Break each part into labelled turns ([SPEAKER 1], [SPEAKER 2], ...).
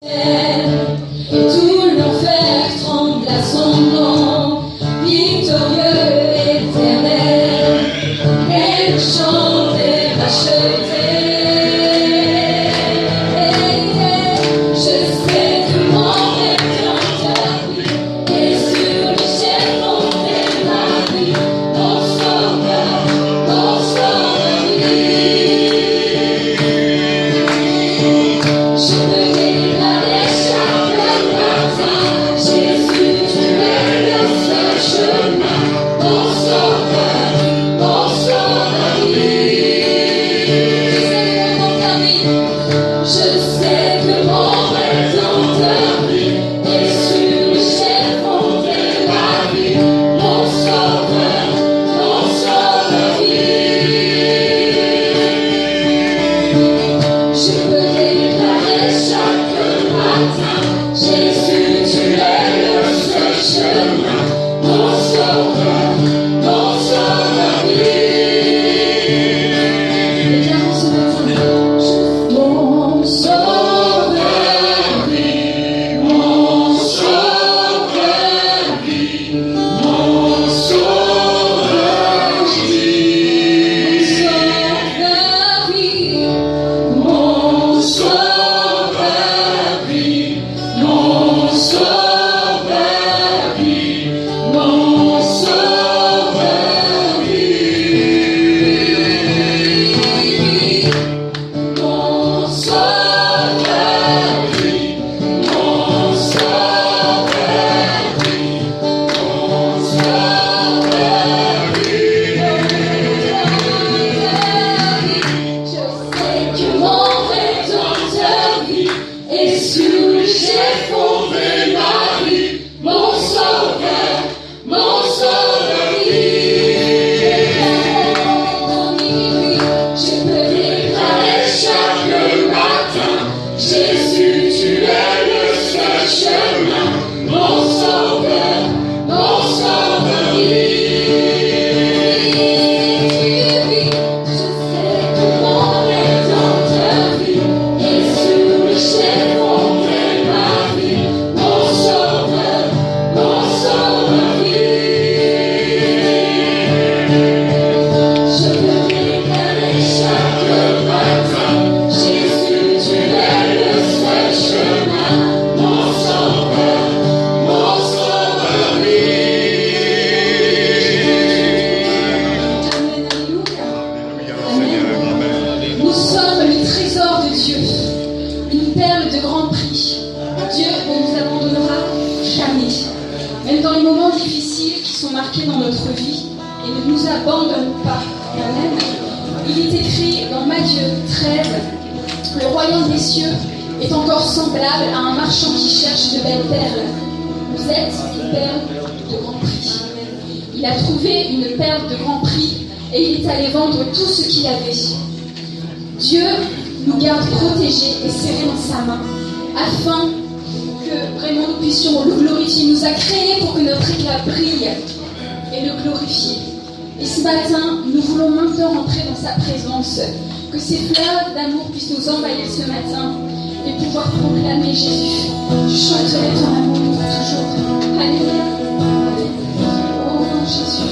[SPEAKER 1] Tout l'enfer tremble à son nom, victorieux éternel, et le chant est racheté. Je sais que mon Rédempteur est sur le chef fondé ma vie, mon sauveur vit. Je peux déclarer chaque matin, Jésus, tu es le seul chemin, mon sauveur vit. Je sais que mon Rédempteur vit, et sur le chef fondé ma vie, mon sauveur vit. Je peux déclarer chaque matin, Jésus, tu es le seul chemin, mon sauveur vit. Déclarons ce matin, mon sauveur vit, mon sauveur vit, mon sauveur vit. Mon sauveur vit, mon sauveur vit, mon sauveur vit. Mon sauveur vit, mon sauveur vit, mon sauveur vit. Je sais que mon Rédempteur vit, et sur le chef fondé ma vie, mon sauveur vit. Je peux déclarer chaque matin, Jésus, tu es le seul chemin, mon sauveur vit. Je sais que mon Rédempteur vit, et sur le chef fondé ma vie, mon sauveur vit. Je peux déclarer chaque matin, Jésus, tu es le seul chemin, mon sauveur vit. Amen. Nous sommes le trésor de Dieu, une perle de grand prix. Dieu ne nous abandonnera jamais, même dans les moments difficiles qui sont marqués dans notre vie, et ne nous abandonne pas. Amen. Il est écrit dans Matthieu 13, le royaume des cieux est encore semblable à un marchand qui cherche de belles perles. Vous êtes une perle de grand prix. Il a trouvé une perle de grand prix et il est allé vendre tout ce qu'il avait. Dieu nous garde protégés et serrés dans sa main, afin que vraiment nous puissions le glorifier. Il nous a créés pour que notre éclat brille et le glorifier. Et ce matin, nous voulons maintenant entrer dans sa présence, que ces fleuves d'amour puissent nous envahir ce matin et pouvoir proclamer Jésus. Je chanterai ton amour pour toujours. Alléluia. Oh Jésus.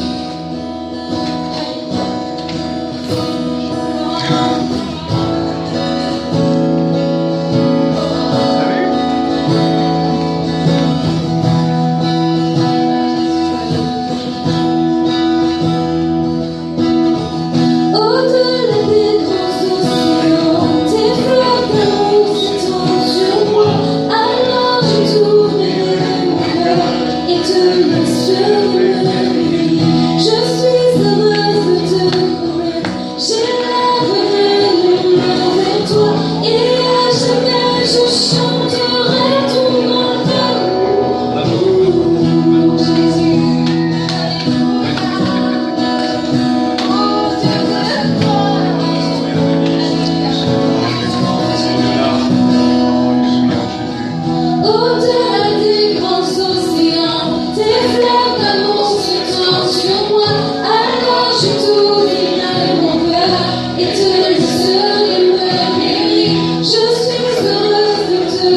[SPEAKER 1] Au-delà des grands océans, tes fleuves d'amour s'étendent sur moi. Alors je t'ouvrirai mon cœur et te laisserai me bénir. Je suis heureuse de te connaître, j'élèverai mon main vers toi, et à jamais je chanterai ton grand amour. Oh Jésus. Au-delà des grands océans, tes fleuves d'amour s'étendent sur moi. Alors je t'ouvrirai mon cœur et te laisserai me bénir. Je suis heureuse de te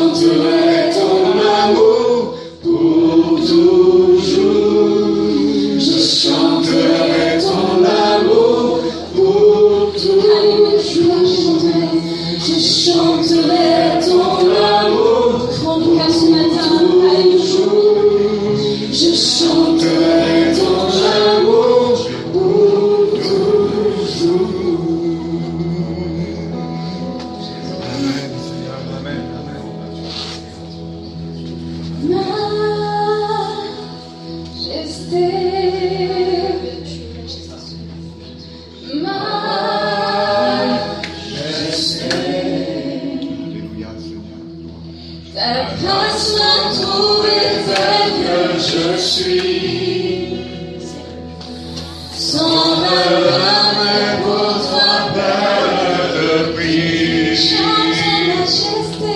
[SPEAKER 2] chanterai ton amour pour toujours. Je chanterai ton amour pour toujours. Je chanterai ton amour
[SPEAKER 1] Prends ton cœur ce matin.
[SPEAKER 2] je chanterai ton amour pour toujours. Amen, Seigneur, amen, amen.
[SPEAKER 1] Majesté,
[SPEAKER 2] Alléluia, Seigneur.
[SPEAKER 1] ta grâce m'a trouvé tel que
[SPEAKER 2] Je suis
[SPEAKER 1] sans valeur, mais pour toi,
[SPEAKER 2] Père de prix.
[SPEAKER 1] chante majesté,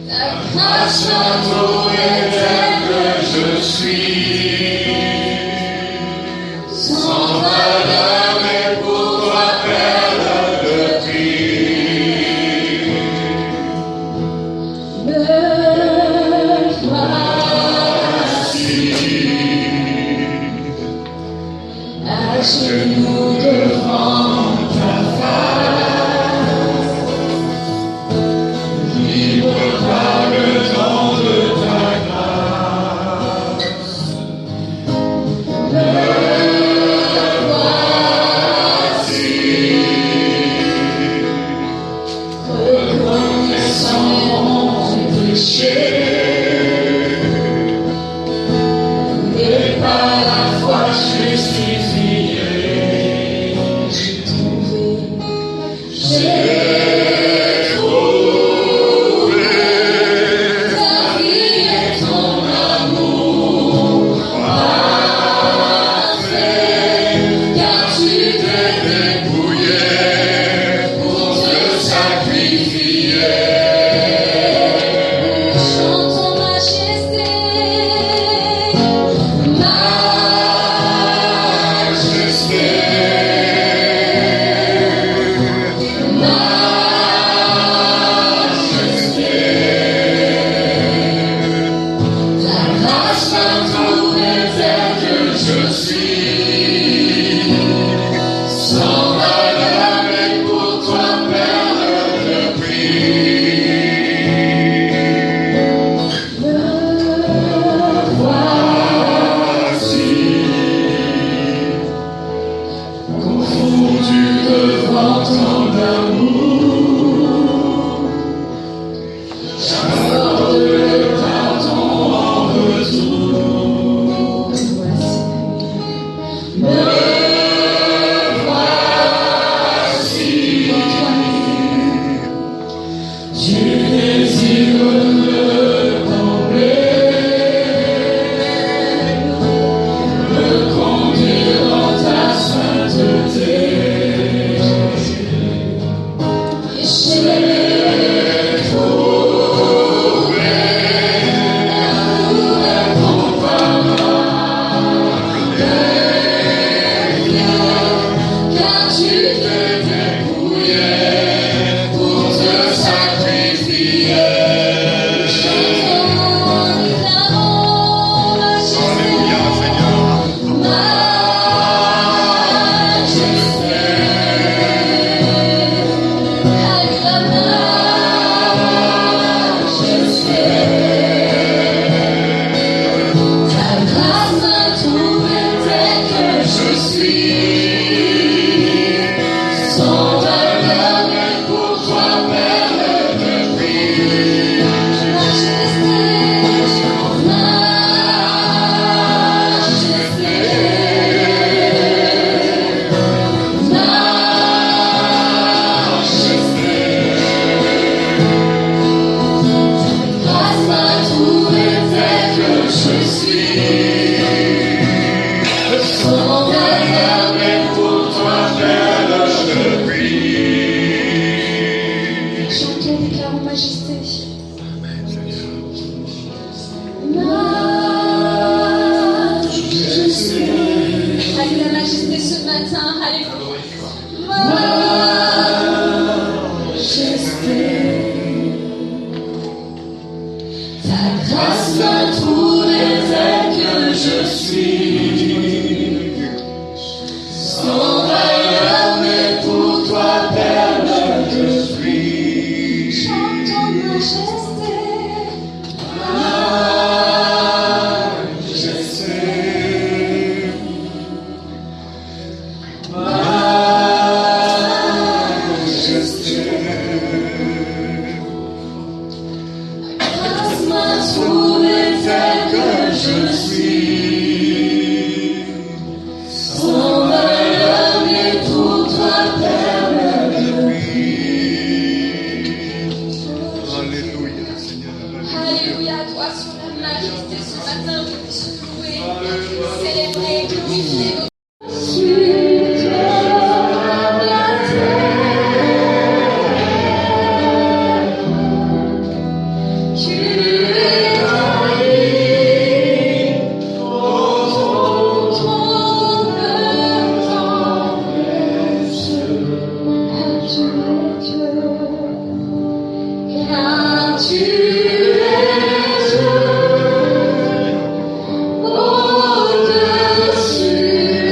[SPEAKER 1] ta grâce m'a trouvé tel que
[SPEAKER 2] Je suis
[SPEAKER 1] sans valeur,
[SPEAKER 2] mais pour toi, Père de prix.
[SPEAKER 1] me voici à genoux devant ta face,
[SPEAKER 2] Libre par le temps de ta grâce.
[SPEAKER 1] reconnaissant mon péché, et par la foi justifié, j'ai trouvé ta vie et ton amour parfait, car tu t'es
[SPEAKER 2] Dépouillé
[SPEAKER 1] pour te sacrifier. Chantons majesté, ta grâce m'a trouvé tel que je suis, sans valeur, mais pour toi, Père de me voici,
[SPEAKER 2] Confondu devant tant d'amour, j'accorde le pardon en retour.
[SPEAKER 1] me voici,
[SPEAKER 2] Tu désires me combler, me conduire dans ta sainteté.
[SPEAKER 1] et j'ai trouvé matin. Alléluia.
[SPEAKER 2] Ta grâce m'a trouvé tel que je suis. Sans valeur, mais pour toi, perle de fruits.
[SPEAKER 1] Chante ton majesté.
[SPEAKER 2] Grâce m'a trouvé tel que je suis. Sans valeur, mais pour toi, perle de fruits.
[SPEAKER 3] Alléluia, Seigneur.
[SPEAKER 1] Alléluia, toi sur la majesté ce matin, je puisse louer, célébrer, glorifier notre au-dessus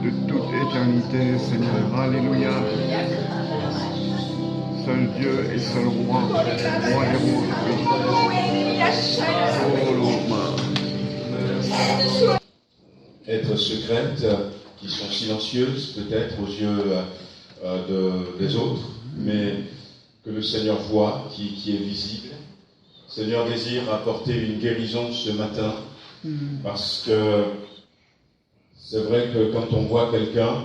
[SPEAKER 3] de toute éternité, Seigneur. Alléluia. Seul Dieu et seul roi, roi des rois.
[SPEAKER 4] Être secrètes, qui sont silencieuses peut-être aux yeux des autres, mais que le Seigneur voit, qui est visible. Le Seigneur désire apporter une guérison ce matin, parce que c'est vrai que quand on voit quelqu'un,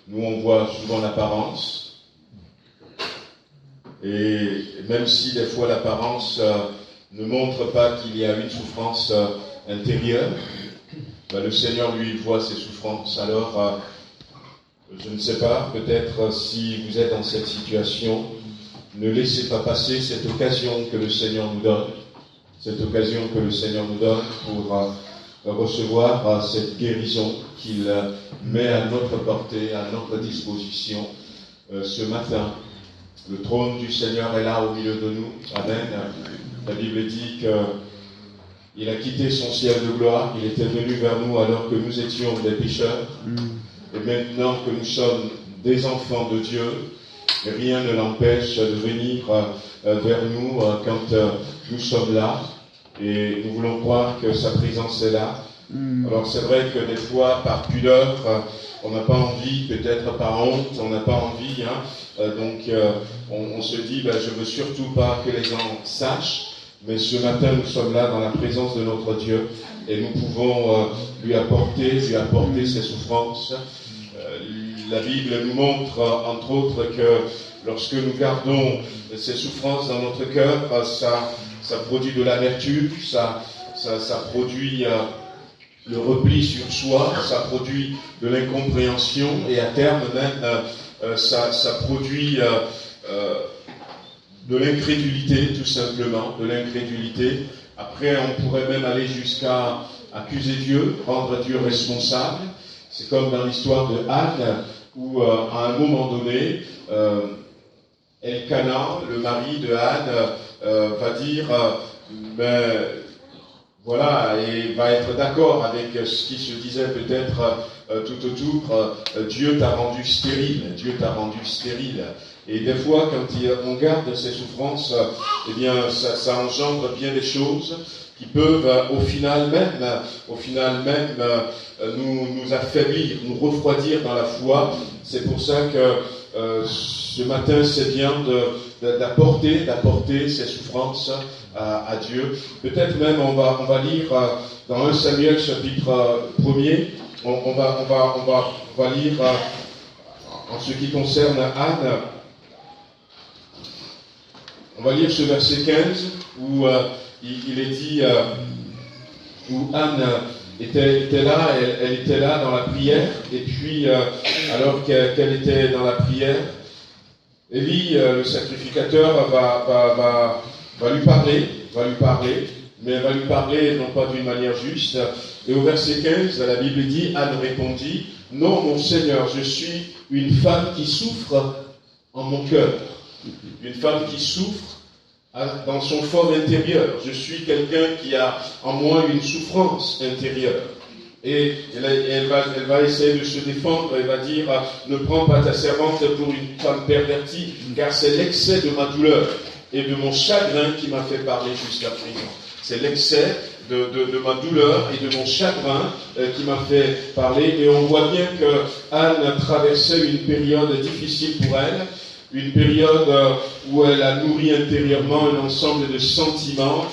[SPEAKER 4] nous on voit souvent l'apparence, et même si des fois l'apparence ne montre pas qu'il y a une souffrance intérieure, le Seigneur lui voit ses souffrances. Alors, je ne sais pas, peut-être si vous êtes dans cette situation, ne laissez pas passer cette occasion que le Seigneur nous donne, pour recevoir cette guérison qu'il met à notre portée, à notre disposition ce matin. Le trône du Seigneur est là au milieu de nous. Amen. La Bible dit qu'il a quitté son ciel de gloire, il était venu vers nous alors que nous étions des pécheurs. Et maintenant que nous sommes des enfants de Dieu, rien ne l'empêche de venir vers nous quand nous sommes là. Et nous voulons croire que sa présence est là. Alors c'est vrai que des fois, par pudeur, on n'a pas envie, peut-être par honte, on n'a pas envie. Donc on se dit, je ne veux surtout pas que les gens sachent. Mais ce matin, nous sommes là dans la présence de notre Dieu. Et nous pouvons lui apporter ses souffrances. La Bible nous montre, entre autres, que lorsque nous gardons ces souffrances dans notre cœur, ça produit de l'amertume, ça produit le repli sur soi, ça produit de l'incompréhension, et à terme même, ça produit de l'incrédulité, tout simplement, de l'incrédulité. Après, on pourrait même aller jusqu'à accuser Dieu, rendre Dieu responsable. C'est comme dans l'histoire de Anne, où à un moment donné, Elkana, le mari de Anne, va dire, voilà, et va être d'accord avec ce qui se disait peut-être tout autour, Dieu t'a rendu stérile, Et des fois, quand on garde ces souffrances, eh bien, ça engendre bien des choses qui peuvent, au final même, nous affaiblir, nous refroidir dans la foi. C'est pour ça que ce matin, c'est bien d'apporter ces souffrances à Dieu. Peut-être même, on va lire dans 1 Samuel chapitre 1er, on va lire en ce qui concerne Anne. On va lire ce verset 15 où il est dit, où Anne était là, elle était là dans la prière, et puis alors qu'elle était dans la prière, Élie, le sacrificateur, va lui parler, mais elle va lui parler non pas d'une manière juste. Et au verset 15, la Bible dit, Anne répondit, « Non, mon Seigneur, je suis une femme qui souffre en mon cœur. » Une femme qui souffre dans son fort intérieur. Je suis quelqu'un qui a en moi une souffrance intérieure. Et elle va essayer de se défendre. Elle va dire, ne prends pas ta servante pour une femme pervertie, car c'est l'excès de ma douleur et de mon chagrin qui m'a fait parler jusqu'à présent. C'est l'excès de ma douleur et de mon chagrin qui m'a fait parler. Et on voit bien que Anne traversait une période difficile pour elle. Une période où elle a nourri intérieurement un ensemble de sentiments,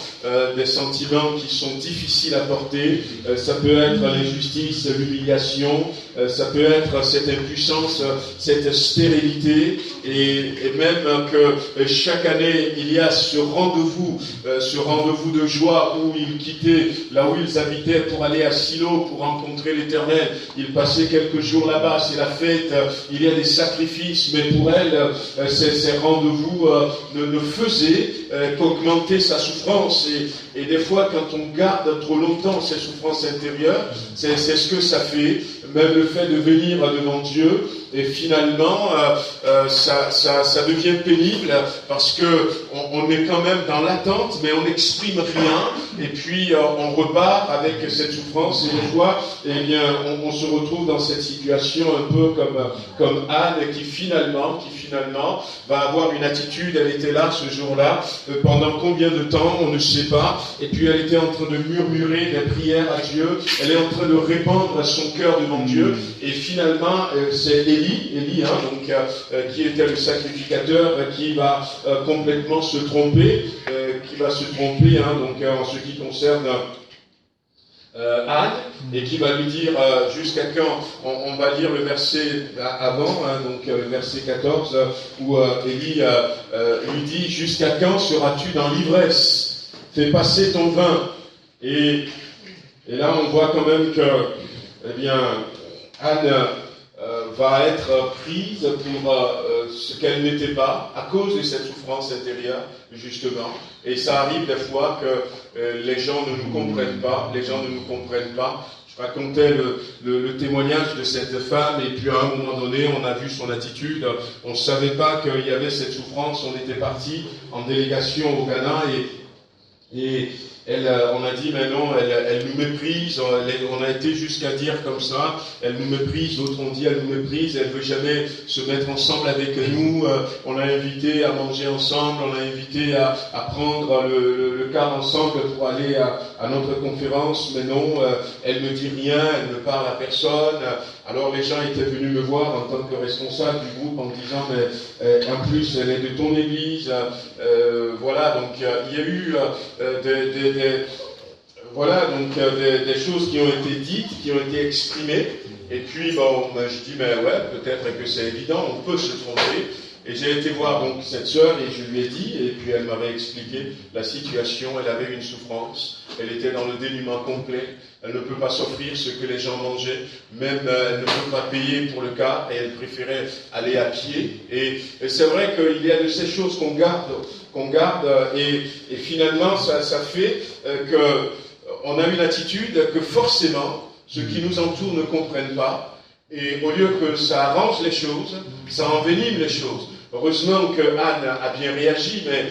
[SPEAKER 4] des sentiments qui sont difficiles à porter. Ça peut être l'injustice, l'humiliation, ça peut être cette impuissance, cette stérilité, et même que chaque année il y a ce rendez-vous de joie où ils quittaient là où ils habitaient pour aller à Silo pour rencontrer l'Éternel. Ils passaient quelques jours là-bas, c'est la fête, il y a des sacrifices, mais pour elle, ces rendez-vous ne faisaient qu'augmenter sa souffrance. Et des fois, quand on garde trop longtemps ces souffrances intérieures, c'est ce que ça fait. Même le fait de venir devant Dieu, et finalement, ça devient pénible parce que on est quand même dans l'attente, mais on n'exprime rien, et puis on repart avec cette souffrance, et des fois, eh bien, on se retrouve dans cette situation un peu comme Anne, qui finalement va avoir une attitude. Elle était là ce jour-là, pendant combien de temps, on ne sait pas, et puis elle était en train de murmurer des prières à Dieu, elle est en train de répandre son cœur devant Dieu, et finalement, c'est Élie, donc, qui était le sacrificateur, qui va complètement se tromper, donc, en ce qui concerne Anne, et qui va lui dire jusqu'à quand, on va lire le verset avant, donc le verset 14, où Élie lui dit: jusqu'à quand seras-tu dans l'ivresse? Fais passer ton vin. Et là on voit quand même que, eh bien, Anne va être prise pour ce qu'elle n'était pas, à cause de cette souffrance intérieure, justement. Et ça arrive des fois que les gens ne nous comprennent pas, Je racontais le témoignage de cette femme, et puis à un moment donné, on a vu son attitude, on ne savait pas qu'il y avait cette souffrance, on était parti en délégation au Ghana, et elle, on a dit, mais non, elle nous méprise, on a été jusqu'à dire comme ça, elle nous méprise, d'autres ont dit, elle nous méprise, elle ne veut jamais se mettre ensemble avec nous, on l'a invité à manger ensemble, on l'a invité à prendre le car ensemble pour aller à notre conférence, mais non, elle ne dit rien, elle ne parle à personne. Alors les gens étaient venus me voir en tant que responsable du groupe en disant, mais en plus elle est de ton église, voilà, donc il y a eu des choses qui ont été dites, qui ont été exprimées, et puis bon, je dis, mais ouais, peut-être que c'est évident, on peut se tromper. Et j'ai été voir donc cette sœur, et je lui ai dit, et puis elle m'avait expliqué la situation. Elle avait une souffrance, elle était dans le dénuement complet, elle ne peut pas s'offrir ce que les gens mangeaient, même elle ne peut pas payer pour le car, et elle préférait aller à pied. Et c'est vrai qu'il y a de ces choses qu'on garde, et finalement ça fait qu'on a une attitude que forcément ceux qui nous entourent ne comprennent pas. Et au lieu que ça arrange les choses, ça envenime les choses. Heureusement que Anne a bien réagi, mais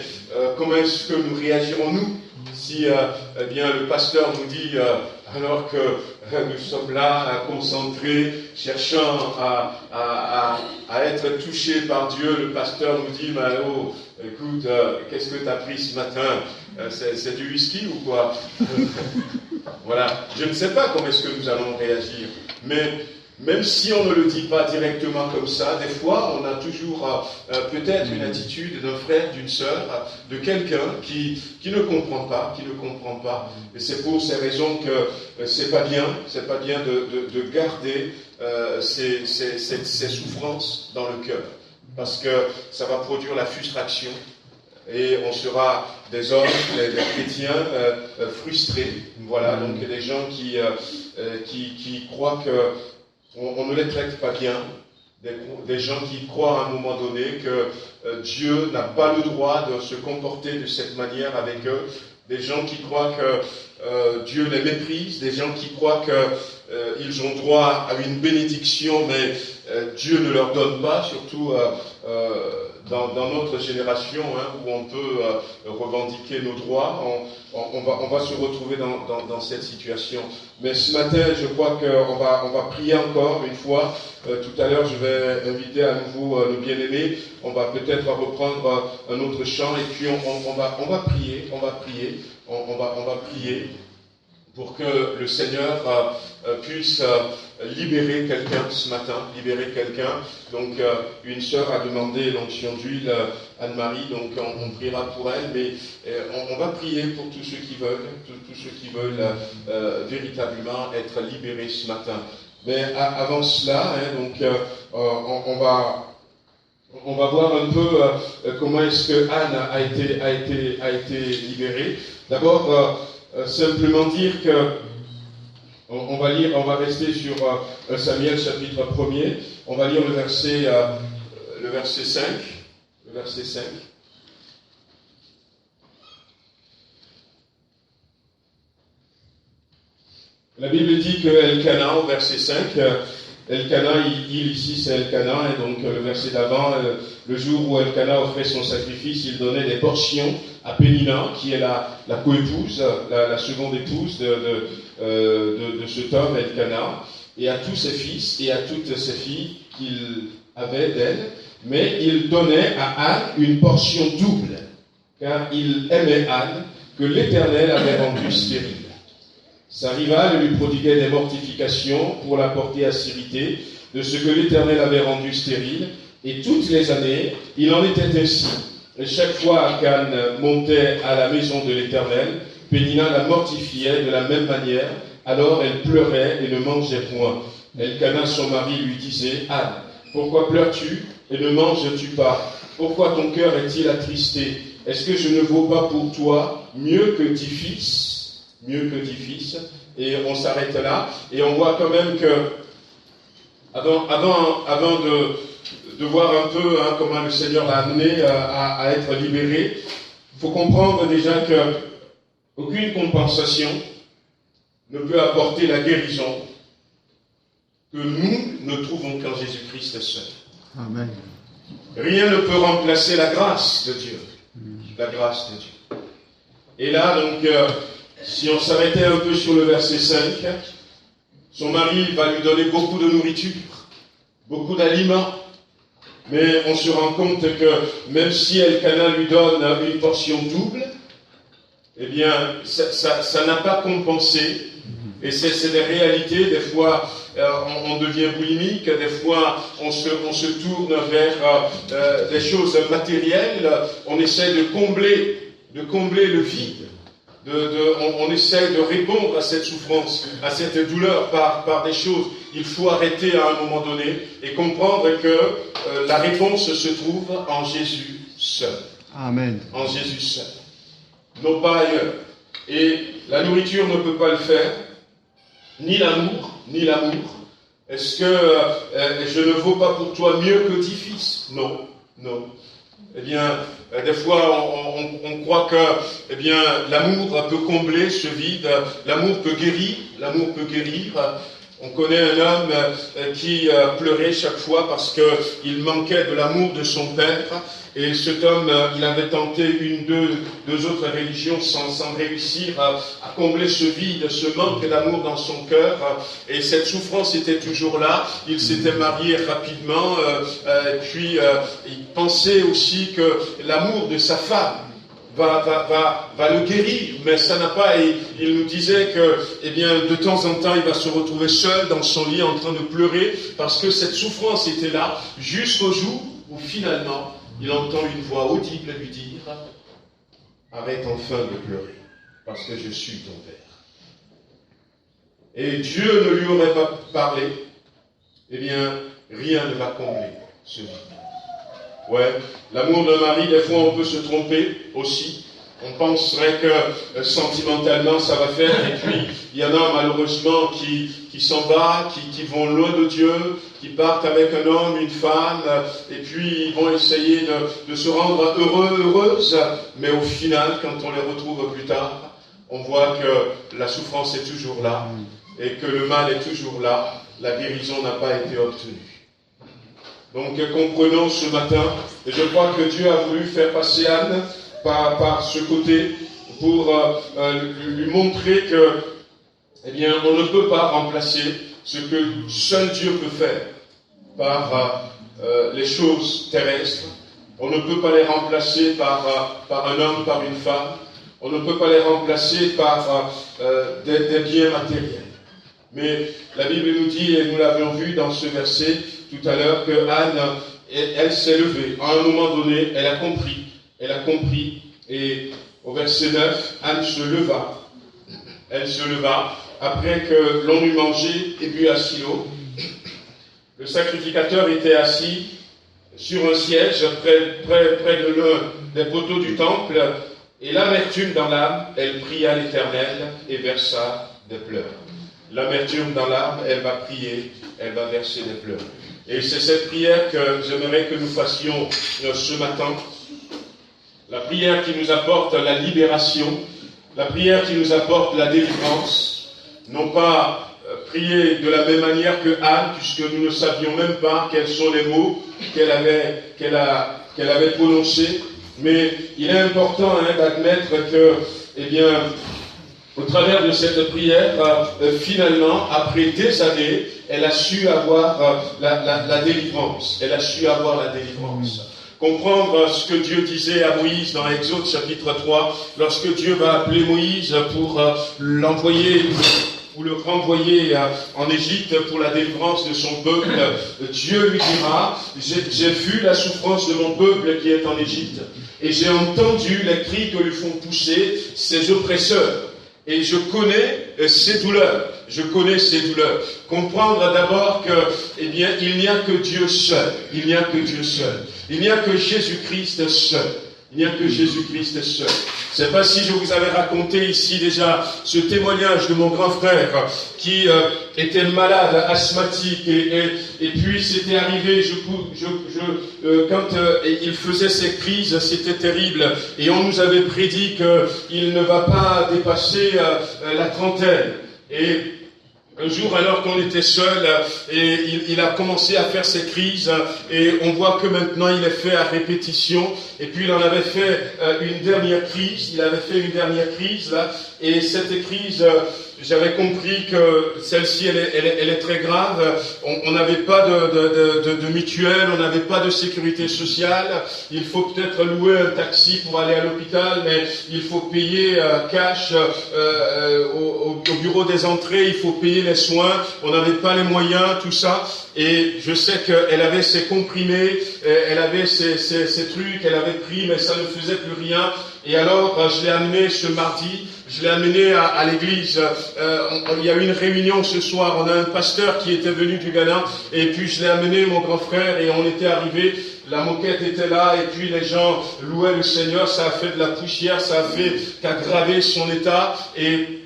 [SPEAKER 4] comment est-ce que nous réagirons-nous si eh bien, le pasteur nous dit, alors que nous sommes là, concentrés, cherchant à être touchés par Dieu, le pasteur nous dit, mais oh, écoute, qu'est-ce que tu as pris ce matin? C'est du whisky ou quoi? Voilà, je ne sais pas comment est-ce que nous allons réagir, mais même si on ne le dit pas directement comme ça, des fois on a toujours peut-être une attitude d'un frère, d'une sœur, de quelqu'un qui ne comprend pas, Et c'est pour ces raisons que c'est pas bien de garder ces souffrances dans le cœur, parce que ça va produire la frustration. Et on sera des hommes, des chrétiens frustrés. Voilà, donc des gens qui croient que on ne les traite pas bien, des gens qui croient à un moment donné que Dieu n'a pas le droit de se comporter de cette manière avec eux, des gens qui croient que Dieu les méprise, des gens qui croient qu'ils ont droit à une bénédiction, mais Dieu ne leur donne pas, surtout dans notre génération, où on peut revendiquer nos droits, on va se retrouver dans cette situation. Mais ce matin, je crois qu'on va prier encore une fois. Tout à l'heure, je vais inviter à nouveau nos bien-aimés. On va peut-être reprendre un autre chant, et puis on va prier. On va prier pour que le Seigneur puisse libérer quelqu'un ce matin, Donc, une sœur a demandé l'onction d'huile, Anne-Marie, donc on priera pour elle, mais on va prier pour tous ceux qui veulent, véritablement être libérés ce matin. Mais avant cela, on va voir un peu comment est-ce que Anne a été libérée. D'abord, simplement dire que on va rester sur Samuel chapitre 1er, on va lire le verset 5. La Bible dit que Elkana, au verset 5, Elkana, il ici c'est Elkana, et donc le verset d'avant, le jour où Elkana offrait son sacrifice, il donnait des portions à Pénina, qui est la coépouse, la seconde épouse de cet homme, Elkana, et à tous ses fils et à toutes ses filles qu'il avait d'elle, mais il donnait à Anne une portion double, car il aimait Anne, que l'Éternel avait rendue stérile. Sa rivale lui prodiguait des mortifications pour la porter à sérité de ce que l'Éternel avait rendu stérile, et toutes les années, il en était ainsi. Et chaque fois qu'Anne montait à la maison de l'Éternel, Pénina la mortifiait de la même manière, alors elle pleurait et ne mangeait point. Elkana, son mari, lui disait, « Anne, pourquoi pleures-tu et ne manges-tu pas? Pourquoi ton cœur est-il attristé? Est-ce que je ne vaux pas pour toi mieux que 10 fils ?» Mieux que 10 fils. Et on s'arrête là. Et on voit quand même que, avant de voir un peu comment le Seigneur l'a amené à être libéré, il faut comprendre déjà que aucune compensation ne peut apporter la guérison que nous ne trouvons qu'en Jésus-Christ seul.
[SPEAKER 3] Amen.
[SPEAKER 4] Rien ne peut remplacer la grâce de Dieu. La grâce de Dieu. Et là, donc, si on s'arrêtait un peu sur le verset 5, son mari va lui donner beaucoup de nourriture, beaucoup d'aliments, mais on se rend compte que même si Elkana lui donne une portion double, eh bien, ça n'a pas compensé. Et c'est des réalités. Des fois, on devient boulimique, des fois, on se tourne vers des choses matérielles, on essaie de combler le vide. On essaie de répondre à cette souffrance, à cette douleur par des choses. Il faut arrêter à un moment donné et comprendre que la réponse se trouve en Jésus seul.
[SPEAKER 3] Amen.
[SPEAKER 4] En Jésus seul. Non pas ailleurs. Et la nourriture ne peut pas le faire, ni l'amour. Est-ce que je ne vaux pas pour toi mieux que 10 fils? Non. Eh bien, des fois, on croit que, l'amour peut combler ce vide. L'amour peut guérir. On connaît un homme qui pleurait chaque fois parce qu'il manquait de l'amour de son père. Et cet homme, il avait tenté deux autres religions sans réussir à combler ce vide, ce manque d'amour dans son cœur. Et cette souffrance était toujours là. Il s'était marié rapidement. Puis il pensait aussi que l'amour de sa femme va le guérir, mais ça n'a pas. Et il nous disait que, de temps en temps, il va se retrouver seul dans son lit en train de pleurer parce que cette souffrance était là jusqu'au jour où finalement il entend une voix audible lui dire « Arrête enfin de pleurer, parce que je suis ton père. » Et Dieu ne lui aurait pas parlé, rien ne va combler ce vide. Ouais, l'amour d'un mari, des fois on peut se tromper aussi. On penserait que sentimentalement ça va faire, et puis il y en a malheureusement qui s'en vont, qui vont loin de Dieu, qui partent avec un homme, une femme, et puis ils vont essayer de se rendre heureuses, mais au final, quand on les retrouve plus tard, on voit que la souffrance est toujours là, et que le mal est toujours là, la guérison n'a pas été obtenue. Donc comprenons ce matin, et je crois que Dieu a voulu faire passer Anne par ce côté pour lui montrer que, on ne peut pas remplacer ce que seul Dieu peut faire par les choses terrestres. On ne peut pas les remplacer par un homme, par une femme. On ne peut pas les remplacer par des biens matériels. Mais la Bible nous dit, et nous l'avions vu dans ce verset tout à l'heure, que Anne, elle s'est levée. À un moment donné, elle a compris. Et au verset 9, Anne se leva. Elle se leva après que l'on eut mangé et bu à Silo. Le sacrificateur était assis sur un siège près de l'un des poteaux du temple. Et l'amertume dans l'âme, elle pria l'Éternel et versa des pleurs. L'amertume dans l'âme, elle va prier, elle va verser des pleurs. Et c'est cette prière que j'aimerais que nous fassions ce matin. La prière qui nous apporte la libération, la prière qui nous apporte la délivrance, non pas prié de la même manière que Anne, puisque nous ne savions même pas quels sont les mots qu'elle avait prononcés. Mais il est important d'admettre que, eh bien, au travers de cette prière, finalement, après des années, elle a su avoir la délivrance. Elle a su avoir la délivrance. Comprendre ce que Dieu disait à Moïse dans Exode chapitre 3, lorsque Dieu va appeler Moïse pour l'envoyer ou le renvoyer en Égypte pour la délivrance de son peuple, Dieu lui dira, j'ai vu la souffrance de mon peuple qui est en Égypte, et j'ai entendu les cris que lui font pousser ses oppresseurs. Et je connais ses douleurs. Je connais ses douleurs. Comprendre d'abord que, eh bien, il n'y a que Dieu seul. Il n'y a que Dieu seul. Il n'y a que Jésus-Christ seul. Il n'y a que Jésus-Christ seul. Je ne sais pas si je vous avais raconté ici déjà ce témoignage de mon grand frère qui était malade, asthmatique, et puis c'était arrivé, quand il faisait ses crises, c'était terrible, et on nous avait prédit qu'il ne va pas dépasser la trentaine. Et un jour, alors qu'on était seul, et il a commencé à faire ses crises, et on voit que maintenant il est fait à répétition, et puis il en avait fait une dernière crise, là, et cette crise, j'avais compris que celle-ci, elle est très grave. On n'avait pas de mutuelle, on n'avait pas de sécurité sociale. Il faut peut-être louer un taxi pour aller à l'hôpital, mais il faut payer cash au bureau des entrées, il faut payer les soins. On n'avait pas les moyens, tout ça. Et je sais qu'elle avait ses comprimés, elle avait ses trucs, elle avait pris, mais ça ne faisait plus rien. Et alors, je l'ai amené ce mardi, je l'ai amené à l'église. Il y a eu une réunion ce soir, on a un pasteur qui était venu du Ghana, et puis je l'ai amené, mon grand frère, et on était arrivés, la moquette était là, et puis les gens louaient le Seigneur, ça a fait de la poussière, ça a fait qu'aggraver son état, et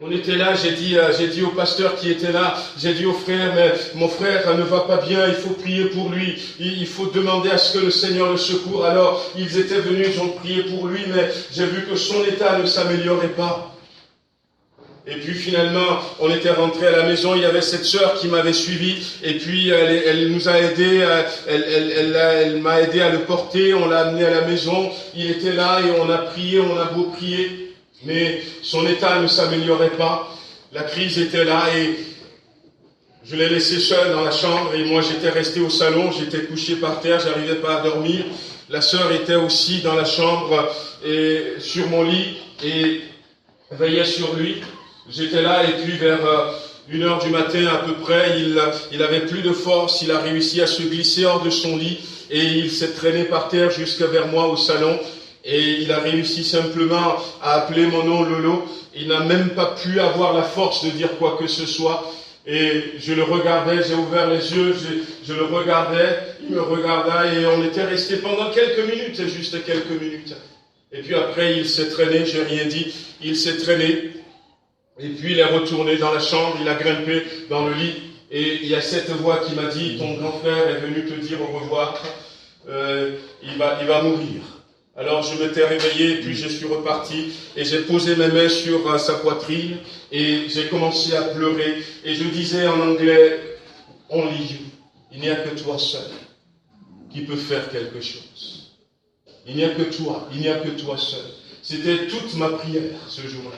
[SPEAKER 4] on était là, j'ai dit au pasteur qui était là, j'ai dit au frère, mais mon frère ne va pas bien, il faut prier pour lui, il faut demander à ce que le Seigneur le secoure. Alors, ils étaient venus, ils ont prié pour lui, mais j'ai vu que son état ne s'améliorait pas. Et puis finalement, on était rentré à la maison, il y avait cette sœur qui m'avait suivi, et puis elle nous a aidés, elle m'a aidé à le porter, on l'a amené à la maison, il était là et on a prié, on a beau prier. Mais son état ne s'améliorait pas. La crise était là et je l'ai laissé seul dans la chambre et moi j'étais resté au salon, j'étais couché par terre, j'arrivais pas à dormir. La sœur était aussi dans la chambre et sur mon lit et veillait sur lui. J'étais là et puis vers 1h du matin à peu près, il avait plus de force, il a réussi à se glisser hors de son lit et il s'est traîné par terre jusque vers moi au salon. Et il a réussi simplement à appeler mon nom Lolo. Il n'a même pas pu avoir la force de dire quoi que ce soit. Et je le regardais, j'ai ouvert les yeux, je le regardais, il me regarda et on était resté pendant quelques minutes, juste quelques minutes. Et puis après, il s'est traîné, j'ai rien dit, il s'est traîné. Et puis il est retourné dans la chambre, il a grimpé dans le lit. Et il y a cette voix qui m'a dit, ton grand frère est venu te dire au revoir, il va mourir. Alors je m'étais réveillé, puis je suis reparti, et j'ai posé mes mains sur sa poitrine, et j'ai commencé à pleurer, et je disais en anglais, only you, il n'y a que toi seul qui peut faire quelque chose. Il n'y a que toi seul. C'était toute ma prière ce jour-là.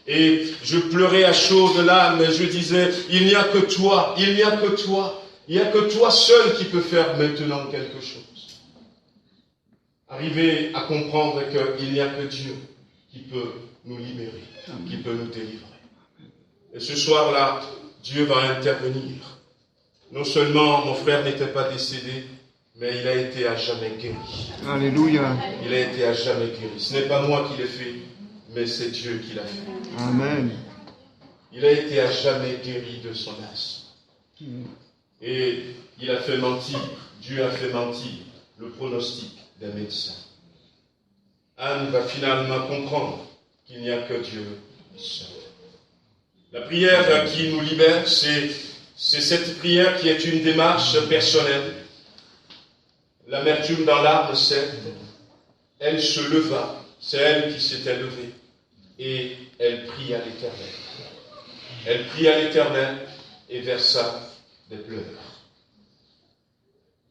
[SPEAKER 4] Et je pleurais à chaudes larmes, et je disais, il n'y a que toi, il n'y a que toi seul qui peut faire maintenant quelque chose. Arriver à comprendre qu'il n'y a que Dieu qui peut nous libérer, qui peut nous délivrer. Et ce soir-là, Dieu va intervenir. Non seulement mon frère n'était pas décédé, mais il a été à jamais guéri.
[SPEAKER 3] Alléluia.
[SPEAKER 4] Il a été à jamais guéri. Ce n'est pas moi qui l'ai fait, mais c'est Dieu qui l'a fait.
[SPEAKER 3] Amen.
[SPEAKER 4] Il a été à jamais guéri de son asthme. Et il a fait mentir, Dieu a fait mentir le pronostic des médecins. Anne va finalement comprendre qu'il n'y a que Dieu seul. La prière qui nous libère, c'est cette prière qui est une démarche personnelle. L'amertume dans l'âme, elle se leva, c'est elle qui s'était levée, et elle prie à l'Éternel. Elle prie à l'Éternel, et versa des pleurs.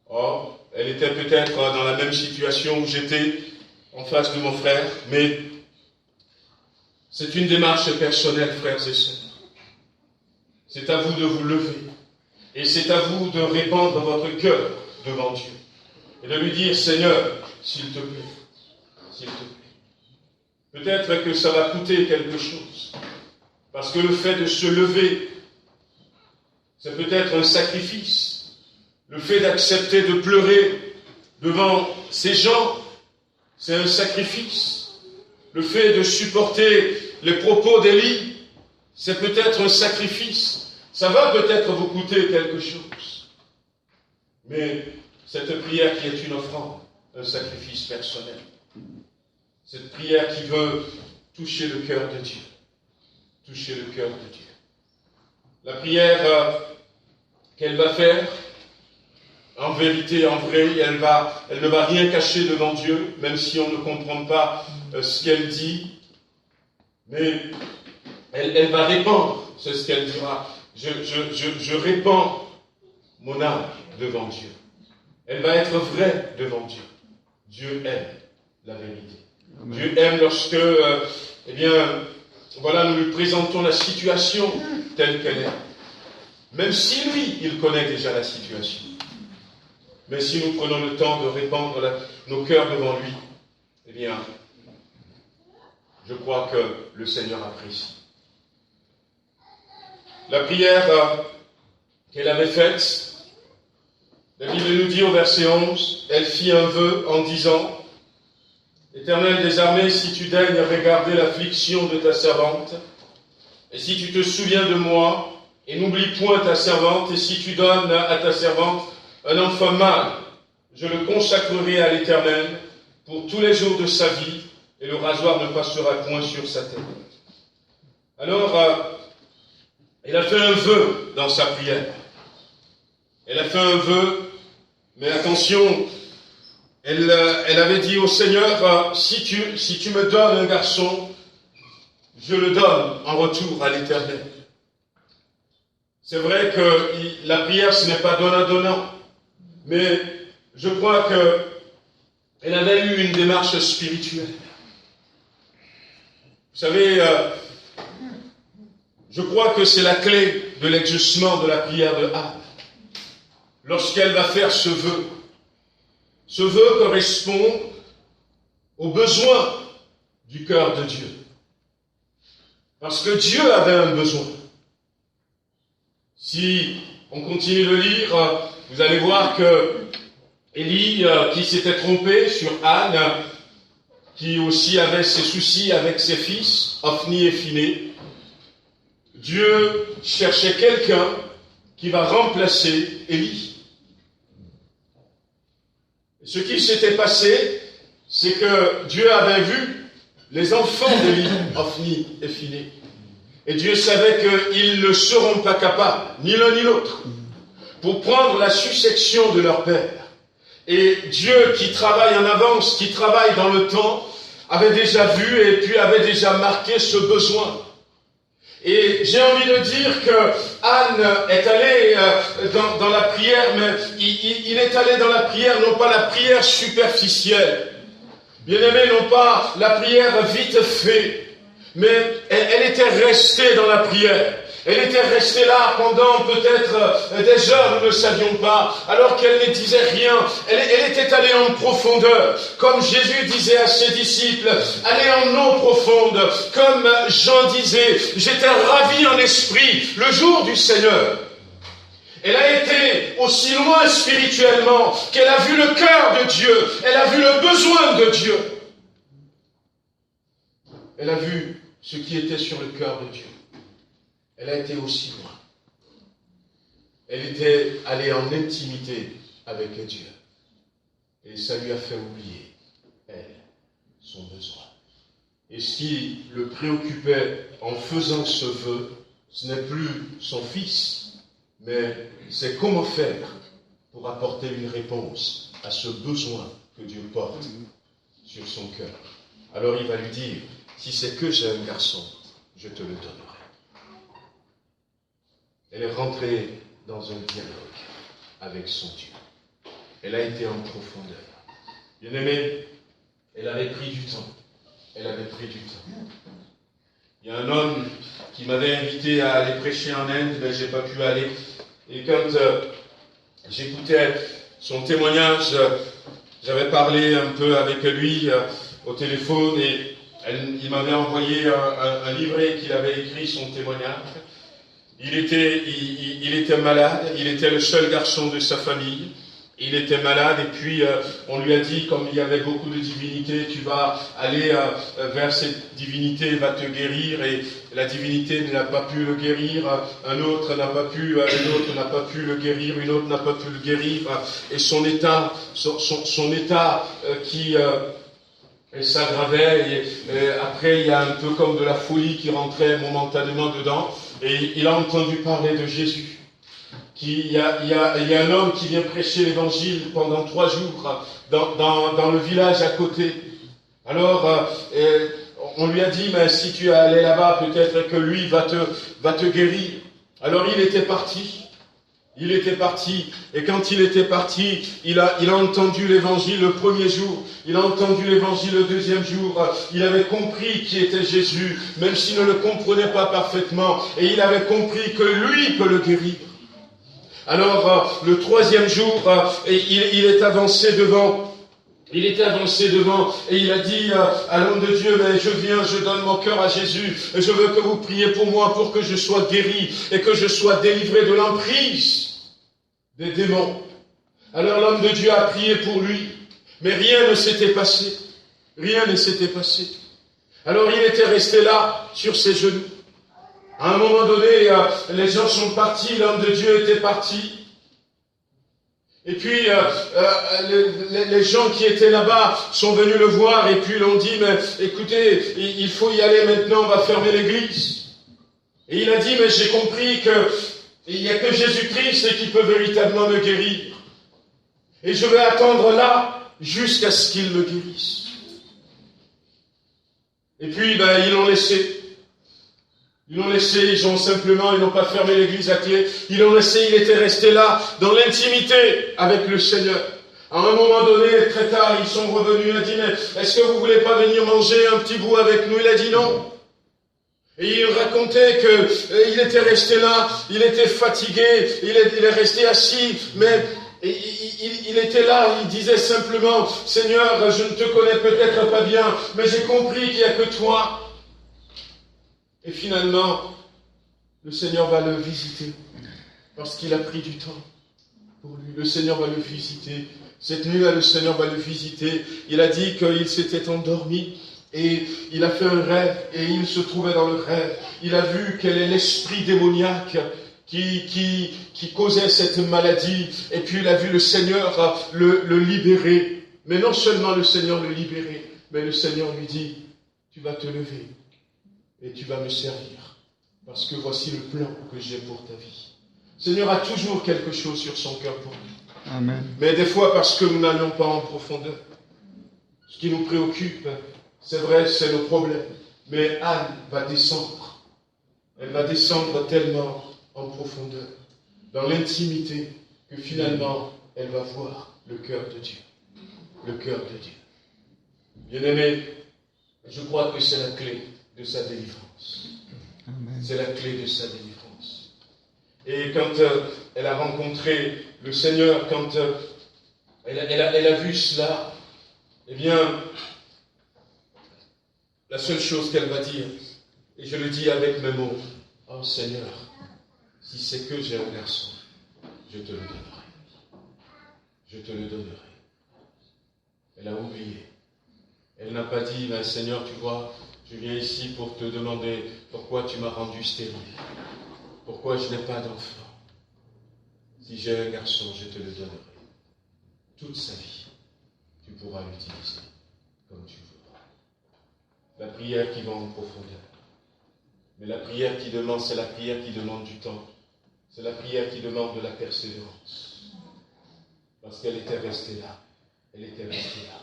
[SPEAKER 4] Or, elle était peut-être dans la même situation où j'étais en face de mon frère, mais c'est une démarche personnelle, frères et sœurs. C'est à vous de vous lever et c'est à vous de répandre votre cœur devant Dieu et de lui dire, Seigneur, s'il te plaît, s'il te plaît. Peut-être que ça va coûter quelque chose, parce que le fait de se lever, c'est peut-être un sacrifice. Le fait d'accepter de pleurer devant ces gens, c'est un sacrifice. Le fait de supporter les propos d'Élie, c'est peut-être un sacrifice. Ça va peut-être vous coûter quelque chose. Mais cette prière qui est une offrande, un sacrifice personnel, cette prière qui veut toucher le cœur de Dieu, toucher le cœur de Dieu. La prière qu'elle va faire, en vérité, en vrai, elle ne va rien cacher devant Dieu, même si on ne comprend pas ce qu'elle dit, mais elle va répandre, c'est ce qu'elle dira. Je répands mon âme devant Dieu. Elle va être vraie devant Dieu. Dieu aime la vérité. Amen. Dieu aime lorsque, nous lui présentons la situation telle qu'elle est. Même si lui, il connaît déjà la situation. Mais si nous prenons le temps de répandre nos cœurs devant lui, eh bien, je crois que le Seigneur apprécie. La prière qu'elle avait faite, la Bible nous dit au verset 11, elle fit un vœu en disant, Éternel des armées, si tu daignes regarder l'affliction de ta servante, et si tu te souviens de moi, et n'oublie point ta servante, et si tu donnes à ta servante un enfant mâle, je le consacrerai à l'Éternel pour tous les jours de sa vie, et le rasoir ne passera point sur sa tête. Alors, elle a fait un vœu dans sa prière. Elle a fait un vœu, mais attention, elle avait dit au Seigneur, si tu me donnes un garçon, je le donne en retour à l'Éternel. C'est vrai que la prière, ce n'est pas donnant-donnant, mais je crois qu'elle avait eu une démarche spirituelle. Vous savez, je crois que c'est la clé de l'exaucement de la prière de Anne. Lorsqu'elle va faire ce vœu correspond aux besoins du cœur de Dieu. Parce que Dieu avait un besoin. Si on continue de lire, vous allez voir que Élie, qui s'était trompé sur Anne, qui aussi avait ses soucis avec ses fils, Ophni et Phiné, Dieu cherchait quelqu'un qui va remplacer Élie. Ce qui s'était passé, c'est que Dieu avait vu les enfants d'Élie, Ophni et Phiné. Et Dieu savait qu'ils ne seront pas capables, ni l'un ni l'autre, pour prendre la succession de leur père. Et Dieu, qui travaille en avance, qui travaille dans le temps, avait déjà vu et puis avait déjà marqué ce besoin. Et j'ai envie de dire que Anne est allée dans la prière, mais il est allé dans la prière, non pas la prière superficielle. Bien-aimé, non pas la prière vite fait, mais elle était restée dans la prière. Elle était restée là pendant peut-être des heures, nous ne savions pas, alors qu'elle ne disait rien. Elle était allée en profondeur, comme Jésus disait à ses disciples, allez en eau profonde, comme Jean disait, j'étais ravi en esprit le jour du Seigneur. Elle a été aussi loin spirituellement qu'elle a vu le cœur de Dieu, elle a vu le besoin de Dieu. Elle a vu ce qui était sur le cœur de Dieu. Elle a été aussi loin. Elle était allée en intimité avec Dieu. Et ça lui a fait oublier, elle, son besoin. Et ce qui le préoccupait en faisant ce vœu, ce n'est plus son fils, mais c'est comment faire pour apporter une réponse à ce besoin que Dieu porte sur son cœur. Alors il va lui dire, si c'est que j'ai un garçon, je te le donnerai. Elle est rentrée dans un dialogue avec son Dieu. Elle a été en profondeur. Bien-aimé, elle avait pris du temps. Elle avait pris du temps. Il y a un homme qui m'avait invité à aller prêcher en Inde, mais je n'ai pas pu aller. Et quand j'écoutais son témoignage, j'avais parlé un peu avec lui au téléphone et il m'avait envoyé un livret qu'il avait écrit, son témoignage. Il était malade, il était le seul garçon de sa famille. Il était malade et puis on lui a dit, comme il y avait beaucoup de divinités, tu vas aller vers cette divinité, elle va te guérir, et la divinité n'a pas pu le guérir, un autre n'a pas pu le guérir, une autre n'a pas pu le guérir, et son état qui s'aggravait, et après il y a un peu comme de la folie qui rentrait momentanément dedans, et il a entendu parler de Jésus. Il y a un homme qui vient prêcher l'évangile pendant 3 jours dans le village à côté. Alors, on lui a dit, mais si tu es allé là-bas, peut-être que lui va te guérir. Alors il était parti. Et quand il était parti, il a entendu l'évangile le premier jour, il a entendu l'évangile le deuxième jour, il avait compris qui était Jésus, même s'il ne le comprenait pas parfaitement, et il avait compris que lui peut le guérir. Alors, le 3e jour, il est avancé devant. Il était avancé devant et il a dit à l'homme de Dieu, mais je viens, je donne mon cœur à Jésus, et je veux que vous priez pour moi pour que je sois guéri et que je sois délivré de l'emprise des démons. Alors l'homme de Dieu a prié pour lui, mais rien ne s'était passé. Rien ne s'était passé. Alors il était resté là, sur ses genoux. À un moment donné, les gens sont partis, l'homme de Dieu était parti. Et puis, les gens qui étaient là-bas sont venus le voir et puis l'ont dit, mais écoutez, il faut y aller maintenant, on va fermer l'église. Et il a dit, mais j'ai compris qu'il n'y a que Jésus-Christ qui peut véritablement me guérir. Et je vais attendre là jusqu'à ce qu'il me guérisse. Et puis, ils l'ont laissé. Ils n'ont pas fermé l'église à clé. Ils l'ont laissé, il était resté là, dans l'intimité avec le Seigneur. À un moment donné, très tard, ils sont revenus. Il a dit, mais est-ce que vous voulez pas venir manger un petit bout avec nous? Il a dit non. Et il racontait qu'il était resté là, il était fatigué, il est resté assis, mais il était là, il disait simplement, Seigneur, je ne te connais peut-être pas bien, mais j'ai compris qu'il n'y a que toi. Et finalement, le Seigneur va le visiter, parce qu'il a pris du temps pour lui. Le Seigneur va le visiter. Cette nuit-là, le Seigneur va le visiter. Il a dit qu'il s'était endormi, et il a fait un rêve, et il se trouvait dans le rêve. Il a vu quel est l'esprit démoniaque qui causait cette maladie, et puis il a vu le Seigneur le libérer. Mais non seulement le Seigneur le libérer, mais le Seigneur lui dit, tu vas te lever. Et tu vas me servir, parce que voici le plan que j'ai pour ta vie. Le Seigneur a toujours quelque chose sur son cœur pour nous.
[SPEAKER 3] Amen.
[SPEAKER 4] Mais des fois, parce que nous n'allons pas en profondeur, ce qui nous préoccupe, c'est vrai, c'est nos problèmes. Mais Anne va descendre. Elle va descendre tellement en profondeur, dans l'intimité, que finalement, elle va voir le cœur de Dieu. Le cœur de Dieu. Bien-aimé, je crois que c'est la clé de sa délivrance. Amen. C'est la clé de sa délivrance. Et quand elle a rencontré le Seigneur, quand elle a vu cela, eh bien, la seule chose qu'elle va dire, et je le dis avec mes mots, oh Seigneur, si c'est que j'ai un garçon, je te le donnerai. Je te le donnerai. Elle a oublié. Elle n'a pas dit, ben, Seigneur, tu vois, je viens ici pour te demander pourquoi tu m'as rendu stérile. Pourquoi je n'ai pas d'enfant. Si j'ai un garçon, je te le donnerai. Toute sa vie, tu pourras l'utiliser comme tu voudras. La prière qui va en profondeur. Mais la prière qui demande, c'est la prière qui demande du temps. C'est la prière qui demande de la persévérance. Parce qu'elle était restée là. Elle était restée là.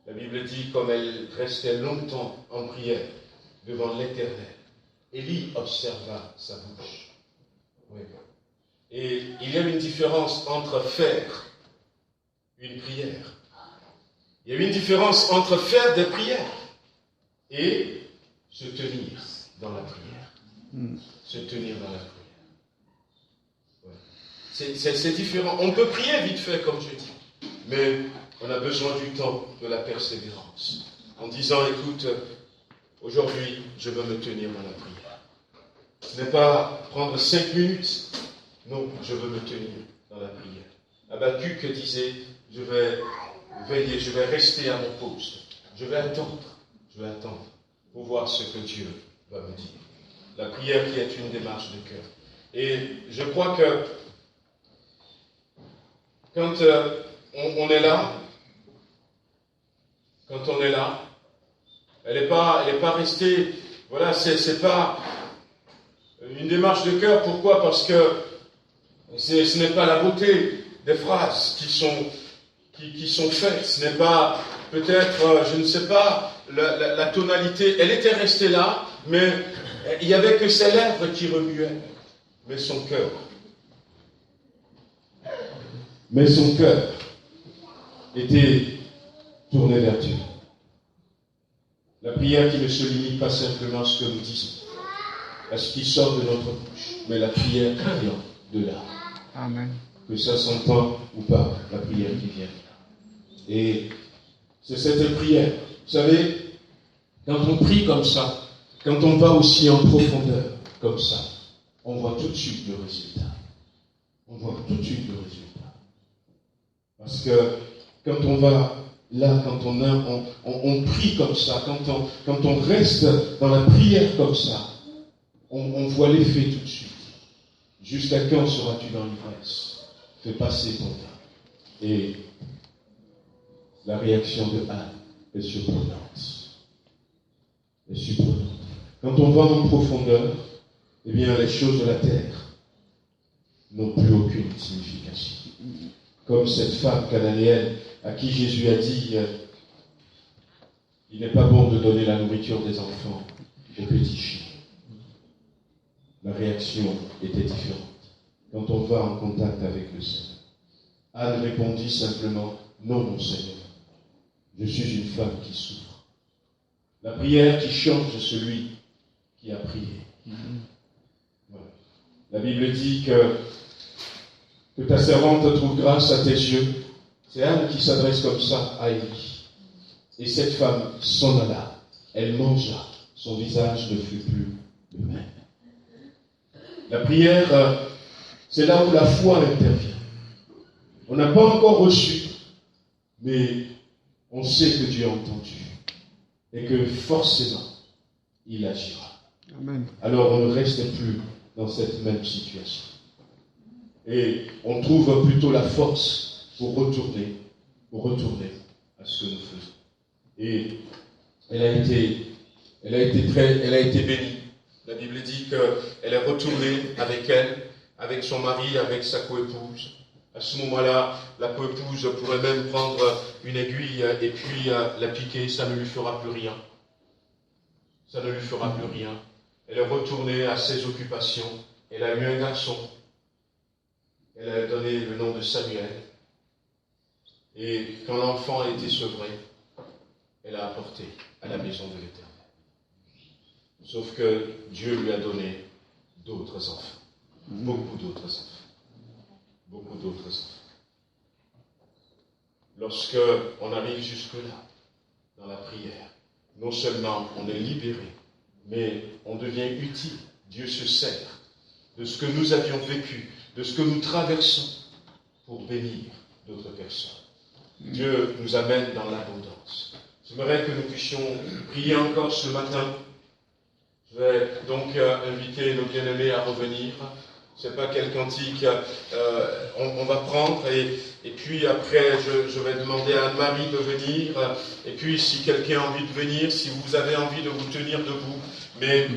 [SPEAKER 4] La Bible dit, comme elle restait longtemps en prière devant l'Éternel, Élie observa sa bouche. Oui. Et il y a une différence entre faire une prière. Il y a une différence entre faire des prières et se tenir dans la prière. Se tenir dans la prière. Ouais. C'est différent. On peut prier vite fait, comme je dis, mais on a besoin du temps, de la persévérance. En disant, écoute, aujourd'hui, je veux me tenir dans la prière. Ce n'est pas prendre 5 minutes. Non, je veux me tenir dans la prière. Habakkuk disait, je vais veiller, je vais rester à mon poste. Je vais attendre pour voir ce que Dieu va me dire. La prière qui est une démarche de cœur. Et je crois que quand on est là, elle n'est pas restée, voilà, c'est pas une démarche de cœur. Pourquoi? Parce que ce n'est pas la beauté des phrases qui sont faites. Ce n'est pas, peut-être, je ne sais pas, la tonalité. Elle était restée là, mais il n'y avait que ses lèvres qui remuaient. Mais son cœur était tourné vers Dieu. La prière qui ne se limite pas simplement à ce que nous disons, à ce qui sort de notre bouche, mais la prière qui vient de là.
[SPEAKER 3] Amen.
[SPEAKER 4] Que ça s'entend ou pas, la prière qui vient. Et c'est cette prière. Vous savez, quand on prie comme ça, quand on va aussi en profondeur comme ça, on voit tout de suite le résultat. Parce que quand on va là, quand on prie comme ça, quand on reste dans la prière comme ça, on voit l'effet tout de suite. Jusqu'à quand seras-tu dans l'ivresse? Fais passer ton temps. Et la réaction de Anne est surprenante. Quand on va en profondeur, eh bien, les choses de la terre n'ont plus aucune signification. Comme cette femme cananéenne à qui Jésus a dit il n'est pas bon de donner la nourriture des enfants aux petits chiens. La réaction était différente quand on va en contact avec le Seigneur. Anne répondit simplement non, mon Seigneur, je suis une femme qui souffre. La prière qui change celui qui a prié. Voilà. La Bible dit que ta servante trouve grâce à tes yeux. C'est Anne qui s'adresse comme ça à Élie. Et cette femme s'en alla. Elle mangea. Son visage ne fut plus le même. La prière, c'est là où la foi intervient. On n'a pas encore reçu, mais on sait que Dieu a entendu. Et que forcément, il agira.
[SPEAKER 3] Amen.
[SPEAKER 4] Alors on ne reste plus dans cette même situation. Et on trouve plutôt la force pour retourner à ce que nous faisons. Et elle a été bénie. La Bible dit qu'elle est retournée avec son mari, avec sa coépouse. À ce moment-là, la coépouse pourrait même prendre une aiguille et puis la piquer, ça ne lui fera plus rien. Elle est retournée à ses occupations. Elle a eu un garçon. Elle a donné le nom de Samuel. Et quand l'enfant a été sevré, elle a apporté à la maison de l'Éternel. Sauf que Dieu lui a donné d'autres enfants. Beaucoup d'autres enfants. Lorsque on arrive jusque-là, dans la prière, non seulement on est libéré, mais on devient utile. Dieu se sert de ce que nous avions vécu, de ce que nous traversons, pour bénir d'autres personnes. Dieu nous amène dans l'abondance. J'aimerais que nous puissions prier encore ce matin. Je vais donc inviter nos bien-aimés à revenir. Ce n'est pas quel cantique on va prendre. Et puis après, je vais demander à Anne-Marie de venir. Et puis si quelqu'un a envie de venir, si vous avez envie de vous tenir debout. Mais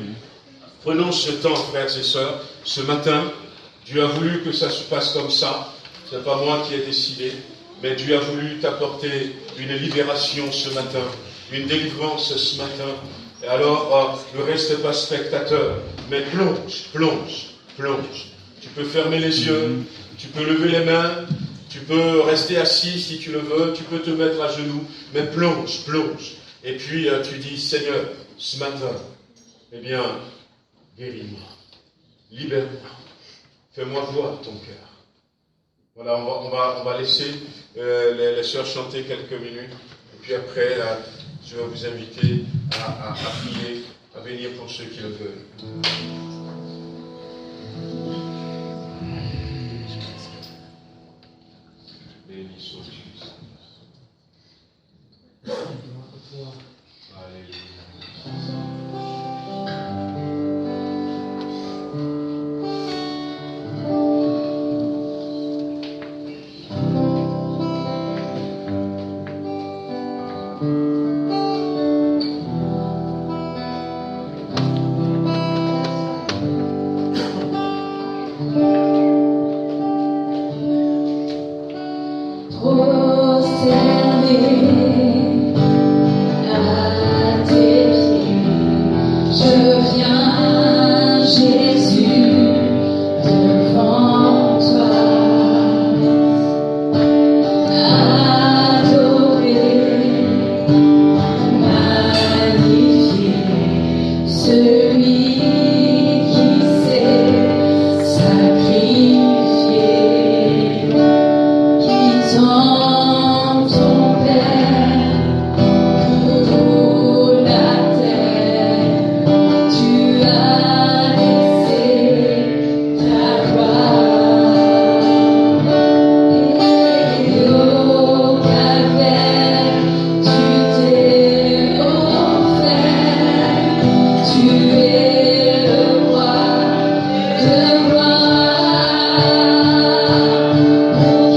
[SPEAKER 4] prenons ce temps, frères et sœurs. Ce matin, Dieu a voulu que ça se passe comme ça. Ce n'est pas moi qui ai décidé. Mais Dieu a voulu t'apporter une libération ce matin, une délivrance ce matin. Et alors, ne reste pas spectateur, mais plonge Tu peux fermer les yeux, tu peux lever les mains, tu peux rester assis si tu le veux, tu peux te mettre à genoux, mais plonge. Et puis tu dis, Seigneur, ce matin, eh bien, guéris-moi, libère-moi, fais-moi voir ton cœur. Voilà, on va laisser les sœurs chanter quelques minutes, et puis après, je vais vous inviter à prier, à venir pour ceux qui le veulent. Béni soit Jésus. Alléluia.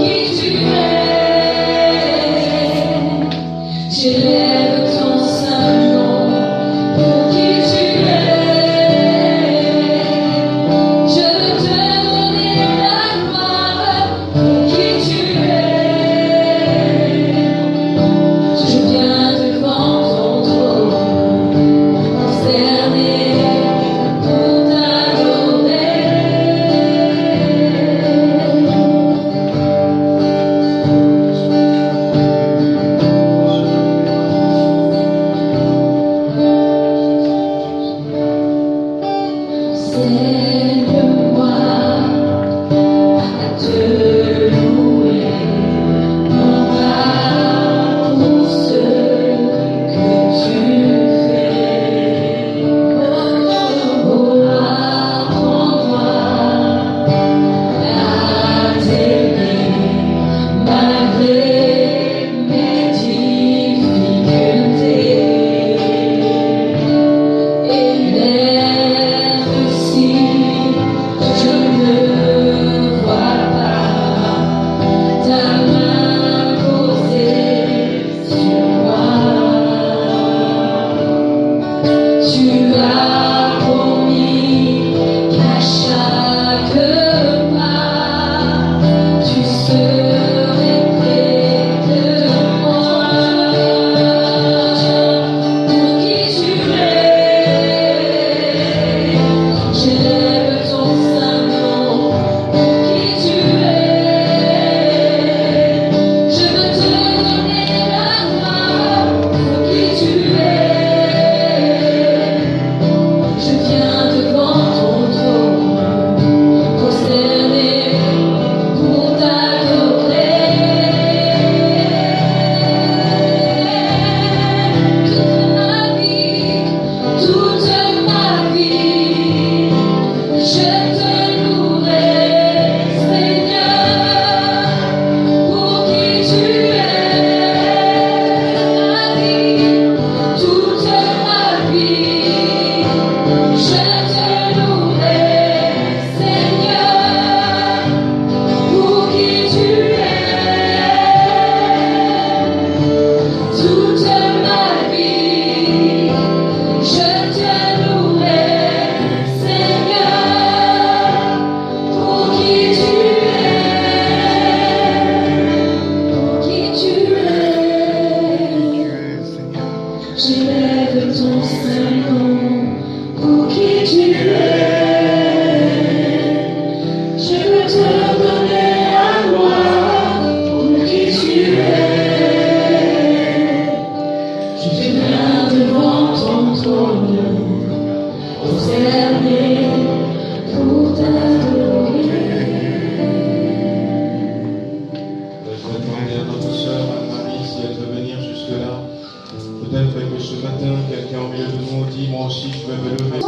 [SPEAKER 2] Qui tu es.
[SPEAKER 4] notre sœur Anne-Marie, si elle veut venir jusque-là. Peut-être que ce matin, quelqu'un au milieu de nous dit, moi aussi, je vais me lever.